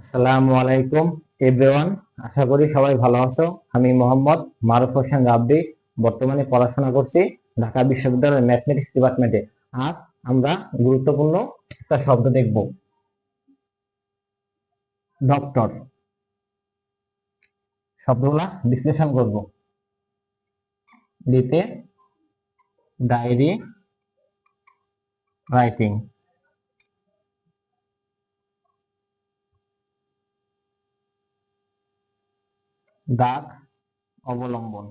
আসসালামু আলাইকুম এভরিওয়ান। আশা করি সবাই ভালো আছো। আমি মোহাম্মদ মারুফ হোসেন রাব্বি, বর্তমানে পড়াশোনা করছি ঢাকা বিশ্ববিদ্যালয়ের ম্যাথমেটিক্স ডিপার্টমেন্টে। আজ আমরা গুরুত্বপূর্ণ একটা শব্দ দেখব, ডক্টর। শব্দগুলা বিশ্লেষণ করব। দিতে ডায়েরি রাইটিং, দাগ অবলম্বন,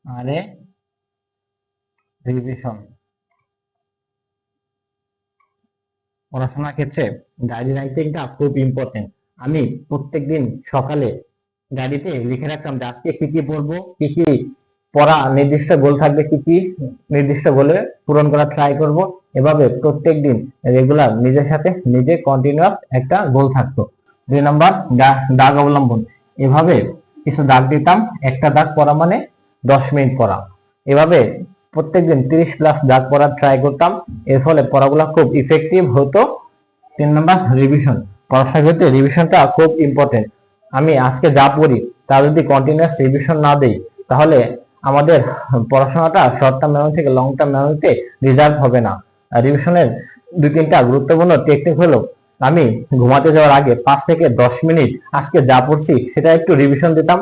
আরে রিভিশন। পড়াশোনার ক্ষেত্রে ডায়েরি রাইটিংটা খুব ইম্পর্টেন্ট। আমি প্রত্যেকদিন সকালে ডায়েরিতে লিখে রাখতাম যে আজকে কি কি পড়বো, কি কি পড়া, নির্দিষ্ট গোল থাকবে, কি কি নির্দিষ্ট গোলে পূরণ করার ট্রাই করব। এভাবে প্রত্যেকদিন রেগুলার নিজের সাথে নিজে কন্টিনিউয়াস একটা গোল থাকতো। 2 নম্বর দাগ অবলম্বন। এভাবে কিছু দাগ দিতাম, একটা দাগ পড়া মানে 10 মিনিট পড়া। এভাবে প্রত্যেকদিন 30+ দাগ পড়ার ট্রাই করতাম। এর ফলে পড়াগুলো খুব ইফেক্টিভ হতো। 3 নম্বর রিভিশন। পড়াশোনার ক্ষেত্রে রিভিশনটা খুব ইম্পর্টেন্ট। আমি আজকে যা পড়ি তা যদি কন্টিনিউয়াস রিভিশন না দেই, তাহলে আমাদের পড়াশোনাটা শর্ট টার্ম মেমোরি থেকে লং টার্ম মেমোরিতে রিজার্ভ হবে না। রিভিশনের 2-3টা গুরুত্বপূর্ণ টেকনিক হলো, আমি ঘুমাতে যাওয়ার আগে 5 থেকে 10 মিনিট আজকে যা পড়ছি সেটা একটু রিভিশন দিতাম।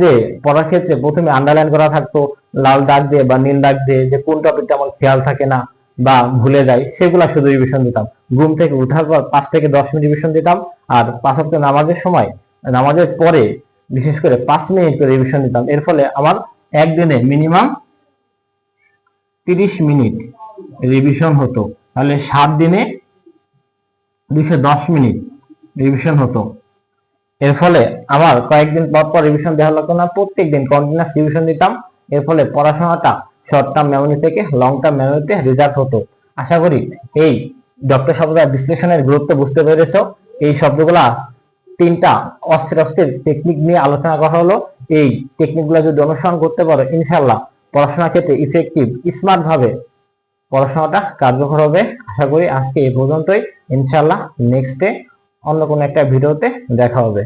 যে পড়ার ক্ষেত্রে প্রথমে আন্ডারলাইন করা থাকতো লাল দাগ দিয়ে বা নীল দাগ দিয়ে, যে কোন টপিকটা আমার খেয়াল থাকে না বা ভুলে যাই, সেগুলা শুধু রিভিশন দিতাম। ঘুম থেকে উঠার পর 5 থেকে 10 মিনিট রিভিশন দিতাম। আর 5 ওয়াক্ত নামাজের সময়, নামাজের পরে বিশেষ করে 5 মিনিট করে রিভিশন দিতাম। এর ফলে আমার একদিনে মিনিমাম 30 মিনিট রিভিশন হতো। তাহলে 7 দিনে 210 মিনিট রিভিশন হতো। এর ফলে আমার কয়েকদিন পর পর রিভিশন দেওয়া লাগতো না, প্রত্যেকদিন কন্টিনিউয়াস রিভিশন দিতাম। এর ফলে পড়াশোনাটা শর্ট টার্ম মেমোরি থেকে লং টার্ম মেমোরিতে রিজার্ভ হতো। আশা করি এই ডক্টর শব্দের বিশ্লেষণের গুরুত্ব বুঝতে পেরেছো। এই শব্দগুলা 3টা অস্থির অস্থির টেকনিক নিয়ে আলোচনা করা হলো। এই টেকনিকগুলো যদি অনুসরণ করতে পারো, ইনশাআল্লাহ পড়াশোনার ক্ষেত্রে ইফেক্টিভ স্মার্ট ভাবে পড়াশোনাটা কার্যকর হবে। আশা করি আজকে এই পর্যন্তই। ইনশাআল্লাহ নেক্সটে অন্য কোনো একটা ভিডিওতে দেখা হবে।